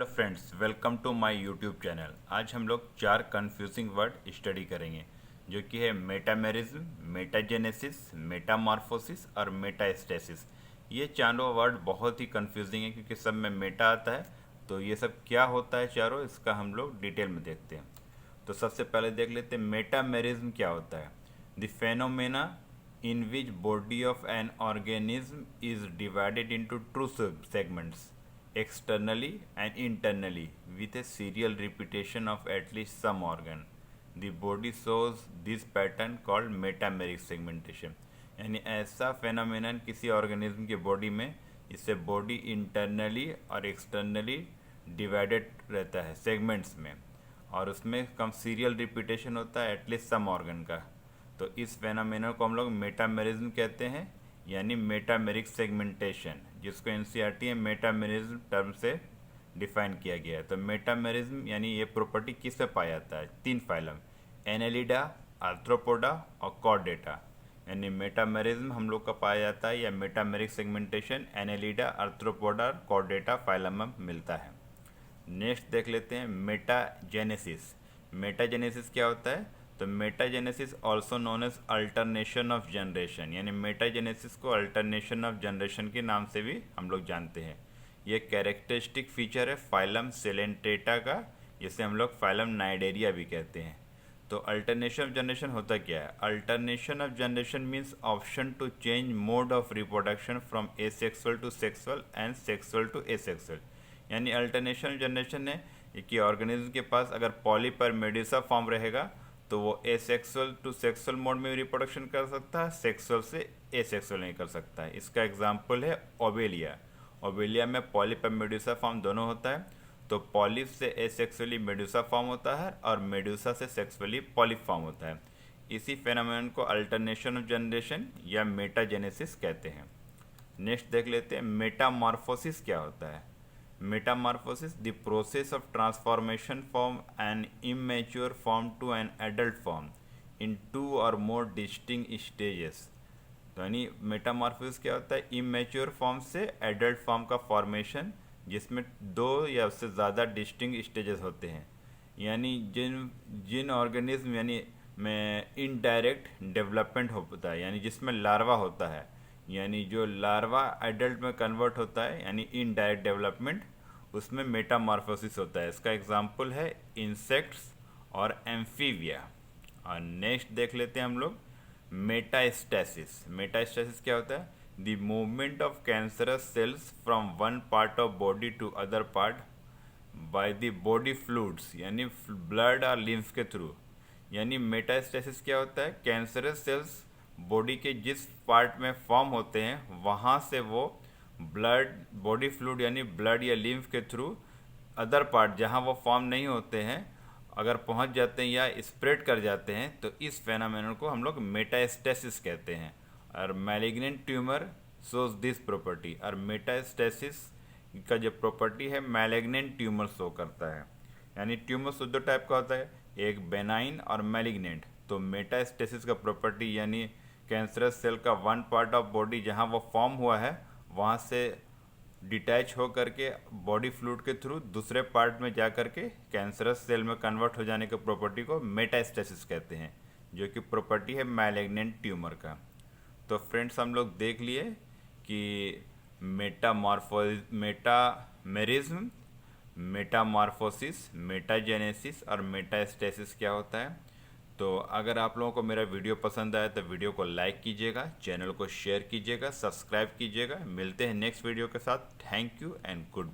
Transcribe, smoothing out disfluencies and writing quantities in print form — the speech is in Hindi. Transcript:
Hello friends, welcome to my YouTube channel. आज हम लोग 4 कंफ्यूजिंग वर्ड स्टडी करेंगे जो कि है मेटामेरिज्म, मेटाजेनेसिस, मेटामॉर्फोसिस और मेटास्टेसिस। ये चारों वर्ड बहुत ही कंफ्यूजिंग है क्योंकि सब में मेटा आता है। तो ये सब क्या होता है चारों, इसका हम लोग डिटेल में देखते हैं। तो सबसे पहले देख लेते हैं मेटामेरिज्म क्या होता है। The phenomena in which body of an organism is divided into two segments, externally and internally, with a serial repetition of at least some organ. The body shows this pattern called metameric segmentation. यानी ऐसा फेनोमेनन किसी ऑर्गेनिज्म की बॉडी में, इससे बॉडी इंटरनली और एक्सटर्नली डिवाइडेड रहता है सेगमेंट्स में, और उसमें कम सीरियल रिपीटेशन होता है एटलीस्ट सम ऑर्गन का। तो इस फेनोमेना को हम लोग मेटामेरिज्म कहते हैं, यानी मेटामेरिक सेगमेंटेशन, जिसको एनसीईआरटी में मेटामेरिज्म टर्म से डिफाइन किया गया है। तो मेटामेरिज्म यानी ये प्रॉपर्टी किस में पाया जाता है? 3 फाइलम, एनेलिडा, आर्थ्रोपोडा और कॉर्डेटा। यानी मेटामेरिज्म हम लोग का पाया जाता है या मेटामेरिक सेगमेंटेशन एनेलिडा, आर्थ्रोपोडा और कॉर्डेटा फाइलम में मिलता है। नेक्स्ट देख लेते हैं मेटाजेनेसिस। मेटाजेनेसिस क्या होता है? तो metagenesis also known as alternation of generation, यानी मेटाजेनेसिस को अल्टरनेशन ऑफ जनरेशन के नाम से भी हम लोग जानते हैं। ये कैरेक्टरिस्टिक फीचर है फाइलम सेलेंटेटा का, जिसे हम लोग फाइलम नाइडेरिया भी कहते हैं। तो अल्टरनेशन ऑफ जनरेशन होता क्या है? Alternation of generation means option to change mode of reproduction from asexual to sexual and sexual to asexual. यानी अल्टरनेशन ऑफ जनरेशन है कि ऑर्गेनिज्म के पास अगर पॉलीपरमेडिसा फॉर्म रहेगा तो वो एसेक्सुअल टू सेक्सुअल मोड में रिप्रोडक्शन कर सकता है, सेक्सुअल से एसेक्सुअल नहीं कर सकता है। इसका एग्जांपल है ओवेलिया। ओवेलिया में पॉलिप और मेडुसा फॉर्म दोनों होता है। तो पॉलिप से एसेक्सुअली मेडुसा फॉर्म होता है और मेडुसा से सेक्सुअली पॉलिप फॉर्म होता है। इसी फेनोमेनन को अल्टरनेशन ऑफ जनरेशन या मेटाजेनेसिस कहते हैं। नेक्स्ट देख लेते हैं मेटामॉर्फोसिस क्या होता है। Metamorphosis, the process of transformation from an immature form to an adult form in 2 or more distinct stages। तो यानी मेटामॉर्फोसिस क्या होता है? इमेच्योर फॉर्म से एडल्ट फॉर्म का फॉर्मेशन, जिसमें 2 या उससे ज़्यादा डिस्टिंक्ट स्टेजेस होते हैं। यानी जिन ऑर्गेनिज्म यानी में इनडायरेक्ट डेवलपमेंट होता है, यानी जिसमें लार्वा होता है, यानी जो लार्वा एडल्ट में कन्वर्ट होता है, यानी इनडायरेक्ट डेवलपमेंट, उसमें मेटामॉर्फोसिस होता है। इसका एग्जांपल है इंसेक्ट्स और एम्फीबिया। और नेक्स्ट देख लेते हैं हम लोग मेटास्टेसिस। मेटास्टेसिस क्या होता है? The movement of cancerous cells from one part of body to other part by the body fluids, यानी ब्लड और लिम्फ के थ्रू। यानी मेटास्टेसिस क्या होता है? कैंसरस सेल्स बॉडी के जिस पार्ट में फॉर्म होते हैं वहाँ से वो ब्लड, बॉडी फ्लूइड यानी ब्लड या लिम्फ के थ्रू अदर पार्ट जहाँ वो फॉर्म नहीं होते हैं अगर पहुँच जाते हैं या स्प्रेड कर जाते हैं, तो इस फेनोमेनन को हम लोग मेटास्टेसिस कहते हैं। और malignant tumour shows this property. और मेटास्टेसिस का जो प्रॉपर्टी है मैलिग्नेंट ट्यूमर शो करता है। यानी ट्यूमर 2 टाइप का होता है, एक बेनाइन और मैलिग्नेंट। तो मेटास्टेसिस का प्रॉपर्टी यानी कैंसरस सेल का वन पार्ट ऑफ बॉडी जहाँ वो फॉर्म हुआ है वहाँ से डिटैच हो करके बॉडी फ्लूइड के थ्रू दूसरे पार्ट में जा करके कैंसरस सेल में कन्वर्ट हो जाने के प्रॉपर्टी को मेटास्टेसिस कहते हैं, जो कि प्रॉपर्टी है मैलिग्नेंट ट्यूमर का। तो फ्रेंड्स, हम लोग देख लिए कि मेटामेरिज्म, मेटामॉर्फोसिस, मेटाजेनेसिस और मेटास्टेसिस क्या होता है। तो अगर आप लोगों को मेरा वीडियो पसंद आया तो वीडियो को लाइक कीजिएगा, चैनल को शेयर कीजिएगा, सब्सक्राइब कीजिएगा। मिलते हैं नेक्स्ट वीडियो के साथ। Thank you and good.